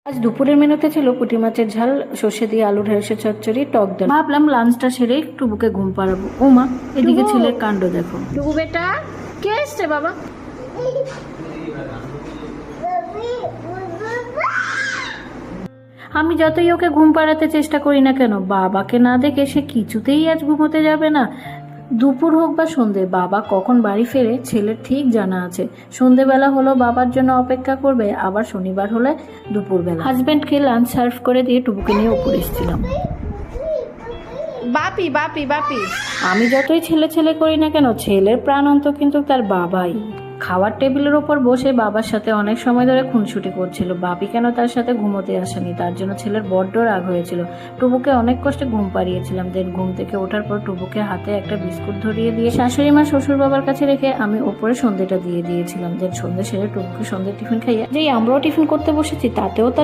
আজ দুপুরের মেনুতে ছিল পুঁটি মাছের ঝাল, সর্ষে দিয়ে আলু ঢেঁড়সের চচ্চড়ি, টক ডাল। ভাবলাম লাঞ্চটা সেরে একটু বুকে ঘুম পাড়াবো। ওমা, এদিকে ছেলের কাণ্ড দেখো। টুকু বেটা, কে এসছে বাবা? আমি যতই ওকে ঘুম পাড়াতে চেষ্টা করি না কেন, বাবাকে না দেখে সে কিছুতেই আজ ঘুমোতে যাবে না। দুপুর হোক বা সন্ধে, বাবা কখন বাড়ি ফেরে ছেলের ঠিক জানা আছে। সন্ধেবেলা হলো বাবার জন্য অপেক্ষা করবে, আবার শনিবার হলে দুপুরবেলা। হাজব্যান্ডকে লাঞ্চ সার্ভ করে দিয়ে টুকুকে নিয়ে উপরে এসেছিলাম। বাপি বাপি বাপি, আমি যতই ছেলে ছেলে করি না কেন, ছেলের প্রাণন্ত কিন্তু তার বাবাই। খাওয়ার টেবিলের ওপর বসে বাবার সাথে অনেক সময় ধরে খুনসুটি করছিল। বাপি কেন তার সাথে ঘুমোতে আসেনি, তার জন্য ছেলের বড্ড রাগ হয়েছিল। টুবুকে অনেক কষ্টে ঘুম পাড়িয়েছিলাম। দেন ঘুম থেকে ওঠার পর টুবুকে হাতে একটা বিস্কুট ধরিয়ে দিয়ে শাশুড়ি মা শ্বশুর বাবার কাছে রেখে আমি ওপরে সন্ধ্যেটা দিয়ে দিয়েছিলাম। দেন সন্ধ্যে সেরে টুবুকে সন্ধ্যের টিফিন খাইয়ে যেই আমরাও টিফিন করতে বসেছি, তাতেও তার